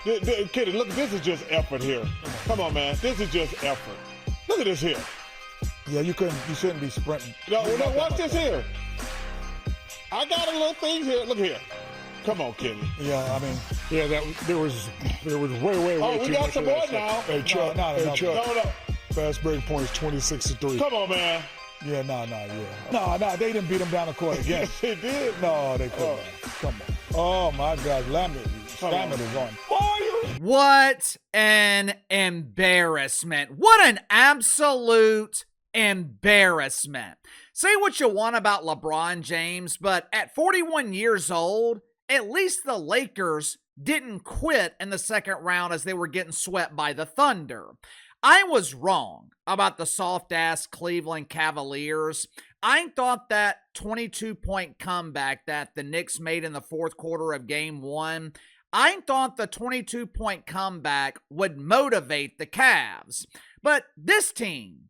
Kitty, look, this is just effort here. Come on, man. This is just effort. Look at this here. Yeah, you shouldn't be sprinting. No, watch this here. I got a little thing here. Look here. Come on, Kitty. Yeah, I mean, Yeah, there was way Oh, we too got much some of more that stuff. now. Hey, Chuck. No. No. Fast break points 26-3. Come on, man. yeah, no, they didn't beat them down the court again. Yes, they did. No, they couldn't. Come on. Oh my God, Lambert is on fire. What an embarrassment. What an absolute embarrassment. Say what you want about LeBron James, but at 41 years old, at least the Lakers didn't quit in the second round as they were getting swept by the Thunder. I was wrong about the soft-ass Cleveland Cavaliers. I thought that 22-point comeback that the Knicks made in the fourth quarter of Game 1, I thought the 22-point comeback would motivate the Cavs. But this team,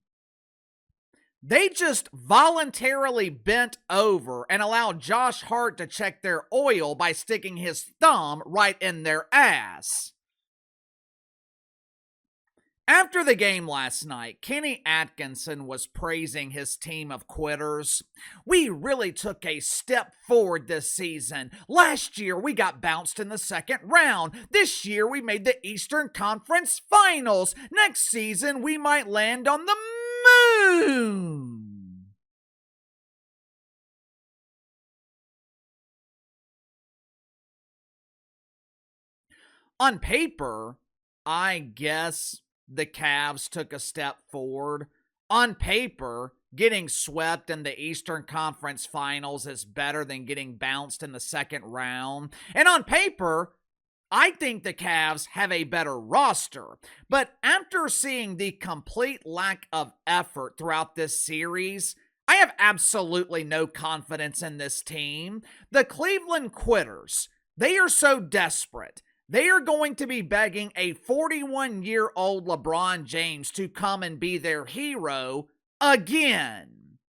they just voluntarily bent over and allowed Josh Hart to check their oil by sticking his thumb right in their ass. After the game last night, Kenny Atkinson was praising his team of quitters. We really took a step forward this season. Last year, we got bounced in the second round. This year, we made the Eastern Conference Finals. Next season, we might land on the moon. On paper, I guess the Cavs took a step forward. On paper, getting swept in the Eastern Conference Finals is better than getting bounced in the second round. And on paper, I think the Cavs have a better roster. But after seeing the complete lack of effort throughout this series, I have absolutely no confidence in this team. The Cleveland Quitters, they are so desperate. They are going to be begging a 41-year-old LeBron James to come and be their hero again.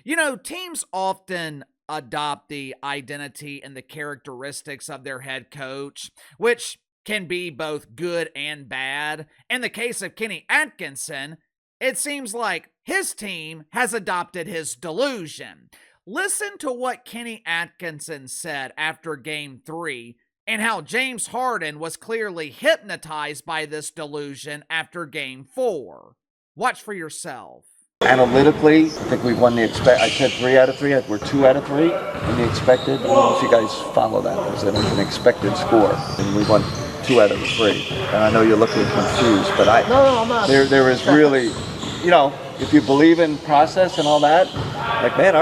You know, teams often adopt the identity and the characteristics of their head coach, which can be both good and bad. In the case of Kenny Atkinson, it seems like his team has adopted his delusion. Listen to what Kenny Atkinson said after Game 3 and how James Harden was clearly hypnotized by this delusion after Game 4. Watch for yourself. Analytically, I think we've won the I said 3 out of 3. We're 2 out of 3 in the expected. I don't know if you guys follow that. There's an expected score, and we won 2 out of 3. And I know you're looking confused, but I'm not. There is really, you know, if you believe in process and all that, like man,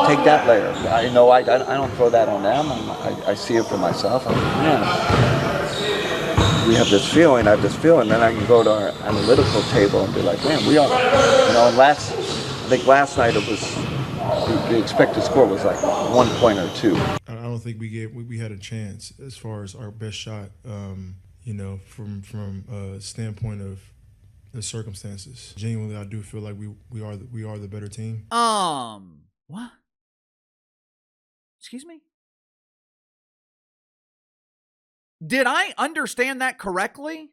take that layer. I know I don't throw that on them. I see it for myself. We have this feeling, I have this feeling, then I can go to our analytical table and be like, man, we are, and I think last night it was, the expected score was like 1 point or 2. I don't think we had a chance as far as our best shot, from a standpoint of the circumstances. Genuinely, I do feel like we are the better team. What? Excuse me? Did I understand that correctly?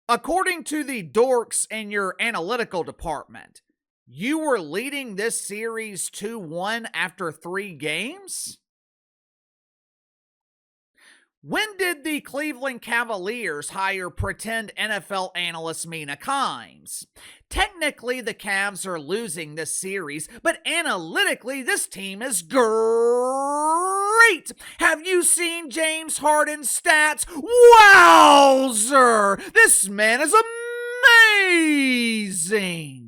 According to the dorks in your analytical department, you were leading this series 2-1 after 3 games? When did the Cleveland Cavaliers hire pretend NFL analyst Mina Kimes? Technically, the Cavs are losing this series, but analytically, this team is great. Have you seen James Harden's stats? Wowzer! This man is amazing.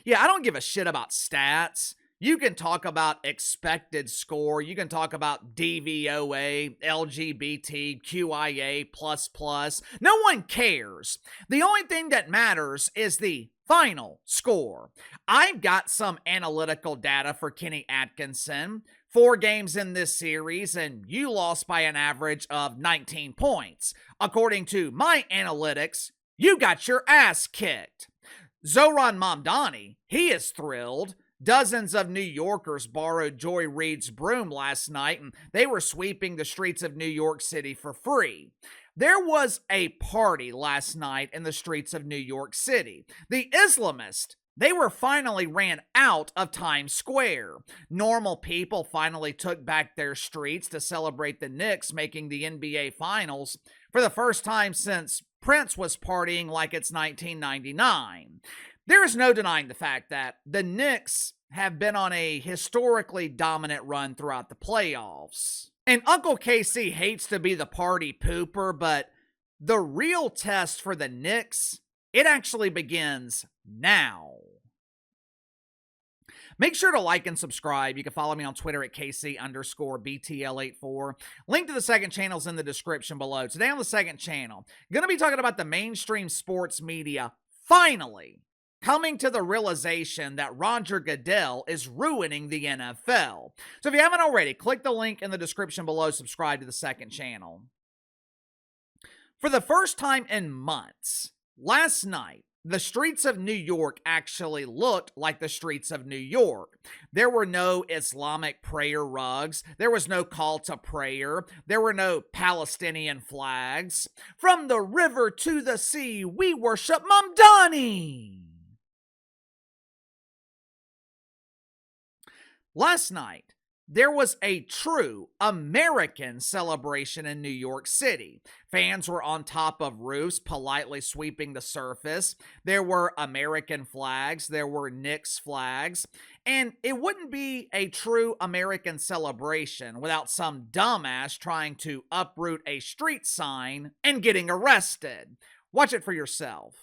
Yeah, I don't give a shit about stats. You can talk about expected score. You can talk about DVOA, LGBT, QIA++. No one cares. The only thing that matters is the final score. I've got some analytical data for Kenny Atkinson. 4 games in this series, and you lost by an average of 19 points. According to my analytics, you got your ass kicked. Zoran Mamdani, he is thrilled. Dozens of New Yorkers borrowed Joy Reid's broom last night, and they were sweeping the streets of New York City for free. There was a party last night in the streets of New York City. The Islamists, they were finally ran out of Times Square. Normal people finally took back their streets to celebrate the Knicks making the NBA Finals for the first time since Prince was partying like it's 1999. There is no denying the fact that the Knicks have been on a historically dominant run throughout the playoffs. And Uncle KC hates to be the party pooper, but the real test for the Knicks, it actually begins now. Make sure to like and subscribe. You can follow me on Twitter at KC_BTL84. Link to the second channel is in the description below. Today on the second channel, I'm going to be talking about the mainstream sports media finally coming to the realization that Roger Goodell is ruining the NFL. So if you haven't already, click the link in the description below, subscribe to the second channel. For the first time in months, last night, the streets of New York actually looked like the streets of New York. There were no Islamic prayer rugs. There was no call to prayer. There were no Palestinian flags. From the river to the sea, we worship Mamdani. Last night, there was a true American celebration in New York City. Fans were on top of roofs, politely sweeping the surface. There were American flags. There were Knicks flags. And it wouldn't be a true American celebration without some dumbass trying to uproot a street sign and getting arrested. Watch it for yourself.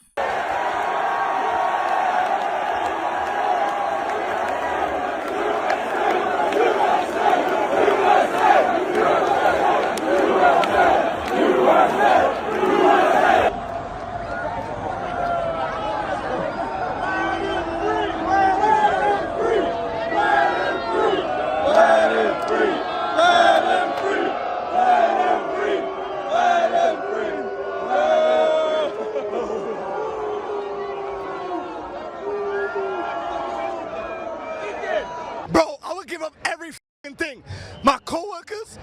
Bro, I would give up every thing. My coworkers,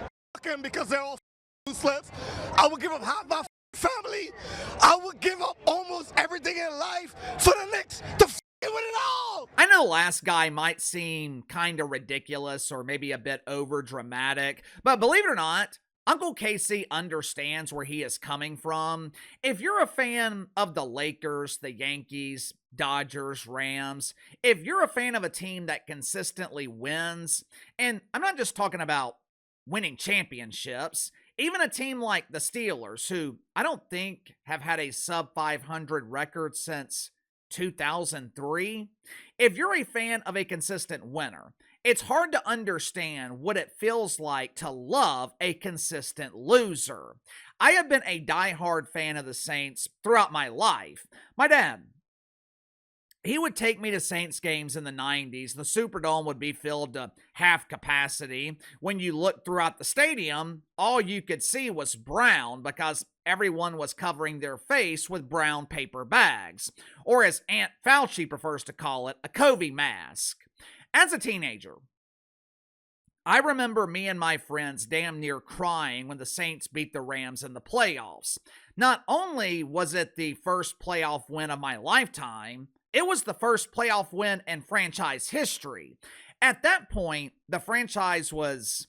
because they're all useless. I would give up half my family. I would give up almost everything in life for the Knicks to win it all. I know last guy might seem kind of ridiculous or maybe a bit over dramatic, but believe it or not, Uncle Casey understands where he is coming from. If you're a fan of the Lakers, the Yankees, Dodgers, Rams, if you're a fan of a team that consistently wins, and I'm not just talking about winning championships, even a team like the Steelers, who I don't think have had a sub 500 record since 2003, if you're a fan of a consistent winner, it's hard to understand what it feels like to love a consistent loser. I have been a diehard fan of the Saints throughout my life. My dad, he would take me to Saints games in the 90s. The Superdome would be filled to half capacity. When you looked throughout the stadium, all you could see was brown because everyone was covering their face with brown paper bags, or as Aunt Fauci prefers to call it, a COVID mask. As a teenager, I remember me and my friends damn near crying when the Saints beat the Rams in the playoffs. Not only was it the first playoff win of my lifetime, it was the first playoff win in franchise history. At that point, the franchise was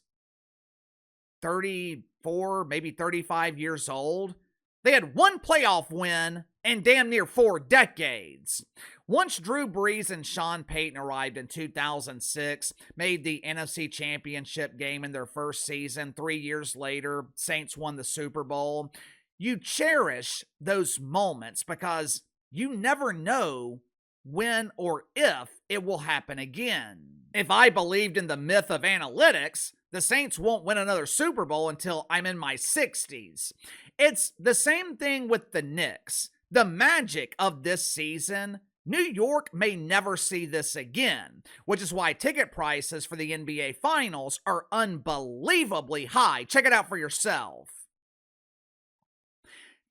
34, maybe 35 years old. They had one playoff win in damn near 4 decades. Once Drew Brees and Sean Payton arrived in 2006, made the NFC Championship game in their first season, 3 years later, Saints won the Super Bowl. You cherish those moments because you never know when or if it will happen again. If I believed in the myth of analytics, the Saints won't win another Super Bowl until I'm in my 60s. It's the same thing with the Knicks. The magic of this season, New York may never see this again, which is why ticket prices for the NBA Finals are unbelievably high. Check it out for yourself.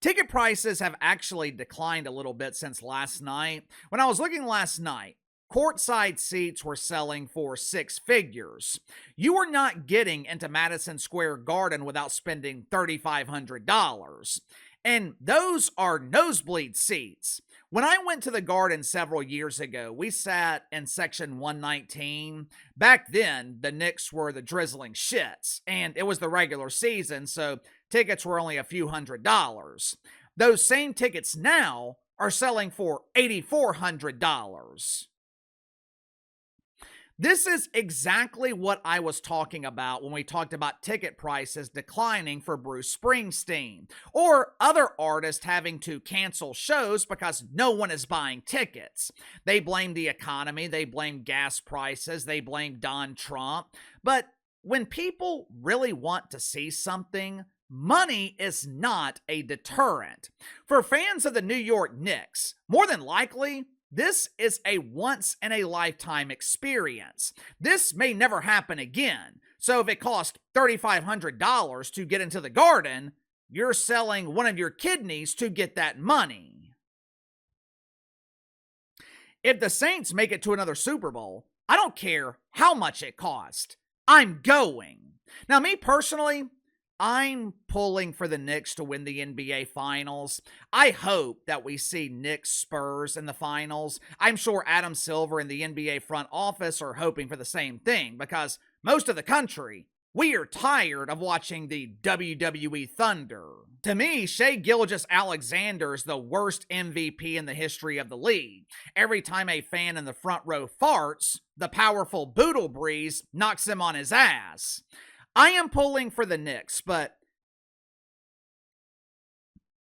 Ticket prices have actually declined a little bit since last night. When I was looking last night, courtside seats were selling for six figures. You were not getting into Madison Square Garden without spending $3,500. And those are nosebleed seats. When I went to the Garden several years ago, we sat in section 119. Back then, the Knicks were the drizzling shits, and it was the regular season, so tickets were only a few $100s. Those same tickets now are selling for $8,400. This is exactly what I was talking about when we talked about ticket prices declining for Bruce Springsteen, or other artists having to cancel shows because no one is buying tickets. They blame the economy, they blame gas prices, they blame Donald Trump. But when people really want to see something, money is not a deterrent. For fans of the New York Knicks, more than likely, this is a once-in-a-lifetime experience. This may never happen again. So if it costs $3,500 to get into the Garden, you're selling one of your kidneys to get that money. If the Saints make it to another Super Bowl, I don't care how much it costs. I'm going. Now, me personally, I'm pulling for the Knicks to win the NBA Finals. I hope that we see Knicks Spurs in the finals. I'm sure Adam Silver and the NBA front office are hoping for the same thing because most of the country, we are tired of watching the WWE Thunder. To me, Shai Gilgeous-Alexander is the worst MVP in the history of the league. Every time a fan in the front row farts, the powerful Boodle Breeze knocks him on his ass. I am pulling for the Knicks, but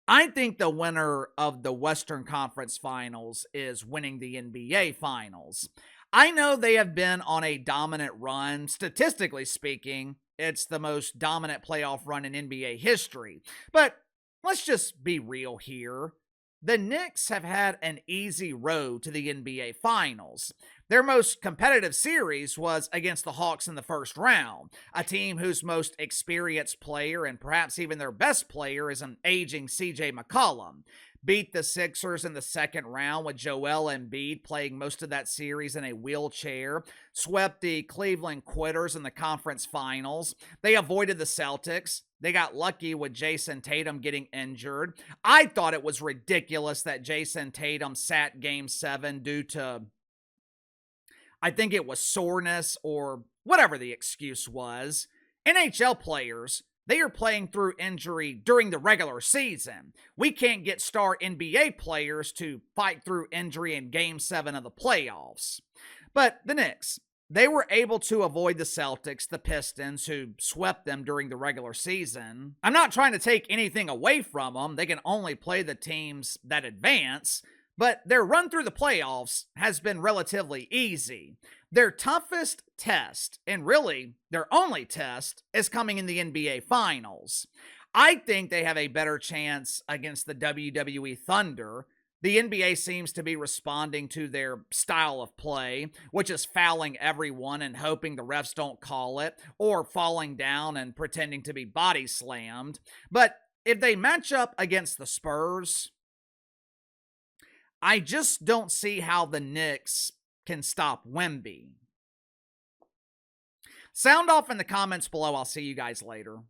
I think the winner of the Western Conference Finals is winning the NBA Finals. I know they have been on a dominant run. Statistically speaking, it's the most dominant playoff run in NBA history. But let's just be real here. The Knicks have had an easy road to the NBA Finals. Their most competitive series was against the Hawks in the first round, a team whose most experienced player and perhaps even their best player is an aging CJ McCollum. Beat the Sixers in the second round with Joel Embiid playing most of that series in a wheelchair. Swept the Cleveland Quitters in the conference finals. They avoided the Celtics. They got lucky with Jason Tatum getting injured. I thought it was ridiculous that Jason Tatum sat Game 7 due to, I think it was soreness or whatever the excuse was. NHL players, they are playing through injury during the regular season. We can't get star NBA players to fight through injury in Game 7 of the playoffs. But the Knicks, they were able to avoid the Celtics, the Pistons, who swept them during the regular season. I'm not trying to take anything away from them. They can only play the teams that advance. But their run through the playoffs has been relatively easy. Their toughest test, and really their only test, is coming in the NBA Finals. I think they have a better chance against the WWE Thunder. The NBA seems to be responding to their style of play, which is fouling everyone and hoping the refs don't call it, or falling down and pretending to be body slammed. But if they match up against the Spurs, I just don't see how the Knicks can stop Wemby. Sound off in the comments below. I'll see you guys later.